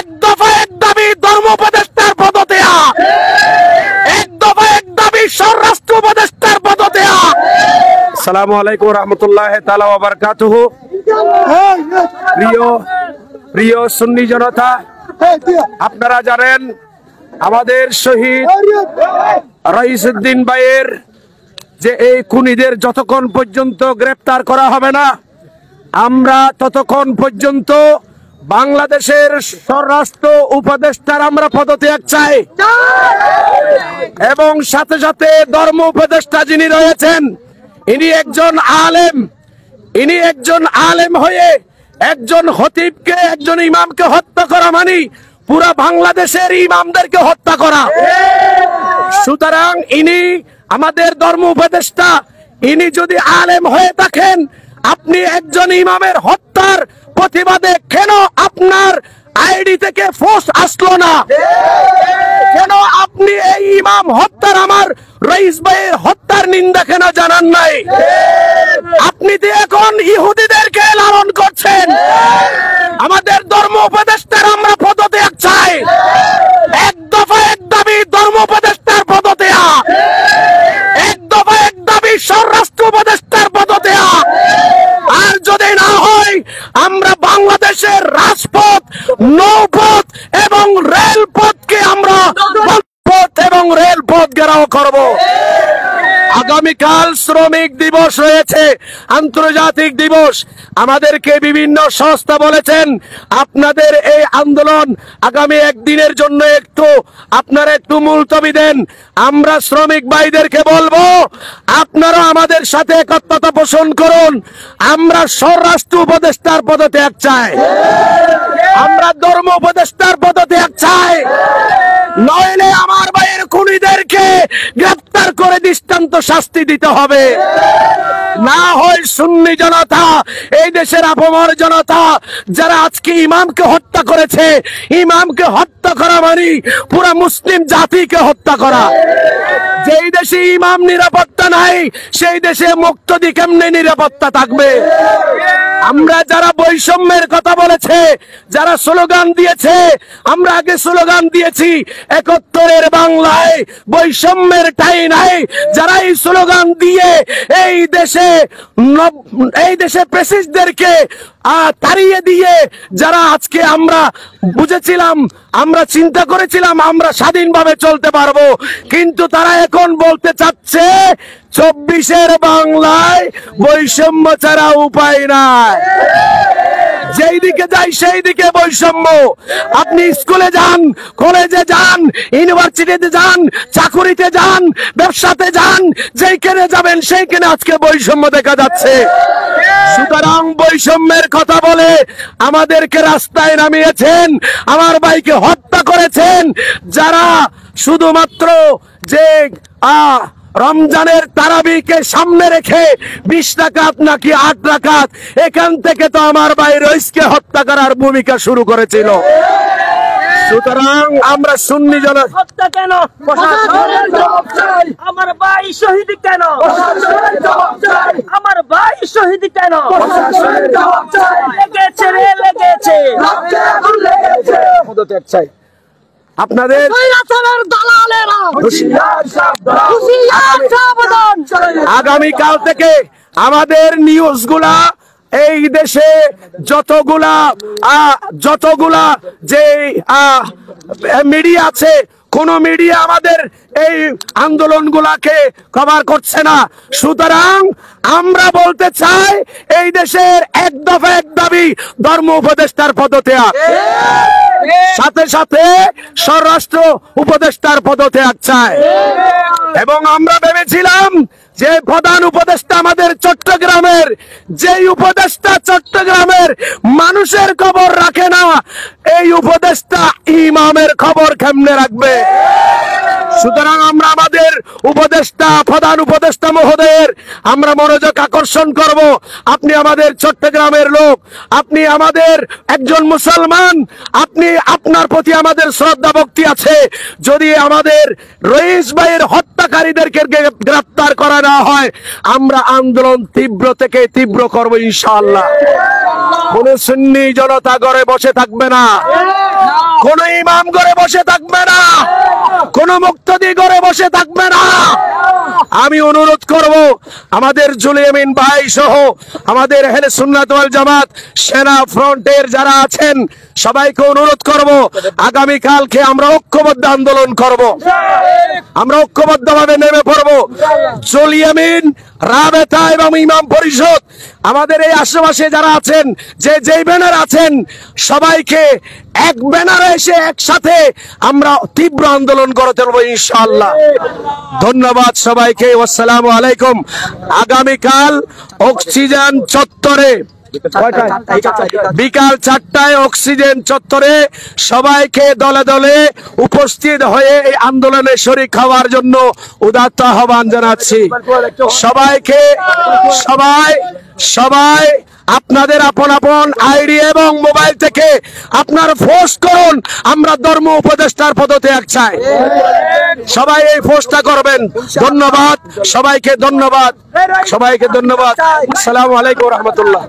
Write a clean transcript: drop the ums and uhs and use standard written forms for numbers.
এক দফা এক দাবি ধর্ম উপদেষ্টার পদত্যাগ, এক দফা এক দাবি স্বরাষ্ট্র উপদেষ্টার পদত্যাগ। আসসালামু আলাইকুম ওয়া রাহমাতুল্লাহি তাআলা ওয়া বারাকাতুহু। প্রিয় সুন্নি জনতা, আপনারা জানেন আমাদের শহীদ রাইসউদ্দিন ভাইয়ের যে এই খুনিদের যতক্ষণ পর্যন্ত গ্রেফতার করা হবে না, আমরা ততক্ষণ পর্যন্ত বাংলাদেশের স্বরাষ্ট্র উপদেষ্টার আমরা পদত্যাগ চাই। এবং সাথে সাথে ধর্ম উপদেষ্টা যিনি রয়েছেন, ইনি একজন আলেম হয়ে একজন খতিবকে, একজন ইমামকে হত্যা করা মানে পুরা বাংলাদেশের ইমামদেরকে হত্যা করা। সুতরাং ইনি আমাদের ধর্ম উপদেষ্টা, ইনি যদি আলেম হয়ে থাকেন, আপনি একজন ইমামের হত্যার প্রতিবাদে কেন আপনার আইডি থেকে পোস্ট আসলো না? কেন আপনি এই ইমাম হত্যার, আমার রইস ভাইয়ের হত্যার নিন্দা কেন জানান নাই? আপনি তো এখন ইহুদিদেরকে লালন করছেন। আমাদের ধর্ম উপদেষ্টার আমরা পদত্যাগ চাই। এক দফা এক দাবি ধর্ম উপদেষ্টার পদত্যাগ, এক দফা এক দাবি স্বরাষ্ট্র উপদেষ্টার পদত্যাগ। আর যদি না হয়, আমরা বাংলাদেশের রাজপথ, নৌপথ এবং রেলপথকে আমরা রেলপথ ঘেরাও করব। আগামীকাল শ্রমিক দিবস রয়েছে, আন্তর্জাতিক দিবস। আমাদেরকে বিভিন্ন সংস্থা বলেছেন আপনাদের এই আন্দোলন আগামী একদিনের জন্য আপনারা একটু মুলতবি দেন। আমরা শ্রমিক ভাইদেরকে বলবো, আপনারা আমাদের সাথে একত্রতা পোষণ করুন। আমরা স্বরাষ্ট্র উপদেষ্টার পদত্যাগ চাই, আমরা ধর্ম উপদেষ্টার পদত্যাগ চাই। নইলে আমার ভাইয়ের খুনিদেরকে গ্রেফতার করে দৃষ্টান্ত শাস্তি দিতে হবে। না হয় সুন্নি জনতা, এই দেশের আপামর জনতা যারা আজকে ইমামকে হত্যা করেছে, ইমামকে হত্যা করা মানে পুরা মুসলিম জাতিকে হত্যা করা। যেই দেশে ইমাম নিরাপত্তা নাই, সেই দেশে মুক্তদি কেমনে নিরাপত্তা থাকবে? আমরা যারা বৈষম্যের কথা বলেছে, যারা স্লোগান দিয়েছে, আমরা আগে স্লোগান দিয়েছি ৭১-এর বাংলায় বৈষম্যের ঠাঁই নাই। যারা এই স্লোগান দিয়ে এই দেশে প্রেসিডেন্টদেরকে তাড়িয়ে দিয়ে, যারা আজকে আমরা বুঝেছিলাম, আমরা চিন্তা করেছিলাম আমরা স্বাধীনভাবে চলতে পারবো, কিন্তু তারা এখন বলতে চাচ্ছে ২৪-এর বাংলায় বৈষম্য ছাড়া উপায় নাই। যেই দিকে যাই সেই দিকে বৈষম্য। আপনি স্কুলে যান, কলেজে যান, ইউনিভার্সিটিতে যান, চাকুরিতে যান, ব্যবসাতে যান, যেইখানে যাবেন সেইখানে আজকে বৈষম্য দেখা যাচ্ছে। সুতরাং বৈষম্যের কথা বলে আমাদেরকে রাস্তায় নামিয়েছেন, আমার ভাইকে হত্যা করেছেন। যারা শুধুমাত্র যে রমজানের তারাবিকে সামনে রেখে ২০ রাকাত নাকি ৮ রাকাত, এখান থেকে তো আমার ভাই রইসকে হত্যা করার ভূমিকা শুরু করেছিল। সুতরাং আমরা সুন্নি হত্যা কেন? আমার ভাই শহীদ কেন? আমার ভাই শহীদ কেন? লেগেছে রে, লেগেছে। আপনাদের আগামীকাল থেকে আমাদের নিউজগুলা, এই দেশে যতগুলা যে মিডিয়া আছে, কোন মিডিয়া আমাদের এই আন্দোলনগুলাকে কভার করছে না। সুতরাং আমরা বলতে চাই, এই দেশের এক দফা এক দাবি ধর্ম উপদেষ্টার পদত্যাগ, সাথে সাথে স্বরাষ্ট্র উপদেষ্টার পদত্যাগ চাই। এবং আমরা ভেবেছিলাম যে প্রধান উপদেষ্টা আমাদের চট্টগ্রামের, যেই উপদেষ্টা চট্টগ্রামের মানুষের খবর রাখে না, এই উপদেষ্টা ইমামের খবর কেমনে রাখবে? সুতরাং আমরা আমাদের উপদেষ্টা, প্রধান উপদেষ্টা মহোদয়ের আমরা মনোযোগ আকর্ষণ করব। আপনি আমাদের চট্টগ্রামের লোক, আপনি আমাদের একজন মুসলমান, আপনার প্রতি আমাদের শ্রদ্ধা ভক্তি আছে। যদি আমাদের রইস ভাইয়ের হত্যাকারীদেরকে গ্রেফতার করা না হয়, আমরা আন্দোলন তীব্র থেকে তীব্র করব ইনশাআল্লাহ। কোন সুন্নি জনতা ঘরে বসে থাকবে না। কোন ইমাম ঘরে বসে থাকবে না, কোন মুক্তাদি ঘরে বসে থাকবে না। আমি অনুরোধ করব আমাদের জুলিয়ামিন ভাই সহ আমাদের আহলে সুন্নাত ওয়াল জামাত সেনা ফ্রন্টের যারা আছেন সবাইকে অনুরোধ করব আগামী কালকে আমরা ঐক্যবদ্ধ আন্দোলন করব, আমরা ঐক্যবদ্ধভাবে নেমে পড়ব। জুলিয়ামিন, রাবেতা এবং ইমাম পরিষদ আমাদের এই আশেপাশে যারা আছেন, যে যেই ব্যানার আছেন, সবাইকে এক ব্যানারে এসে একসাথে আমরা তীব্র আন্দোলন করে তুলব ইনশাআল্লাহ। ধন্যবাদ সবাইকে। আসসালামু আলাইকুম। আগামীকাল অক্সিজেন চত্বরে বিকাল 4টায় অক্সিজেন চত্বরে সবাইকে দলে দলে উপস্থিত হয়ে এই আন্দোলনে শরীক হওয়ার জন্য উদাত্ত আহ্বান জানাচ্ছি সবাইকে। সবাই আপনাদের আপন আপন আইডি এবং মোবাইল থেকে আপনার পোস্ট করুন, আমরা ধর্ম উপদেষ্টার পদত্যাগ চাই। সবাই এই পোস্টটা করবেন। ধন্যবাদ সবাইকে, ধন্যবাদ সবাইকে, ধন্যবাদ। আসসালামু আলাইকুম ওয়া রাহমাতুল্লাহ।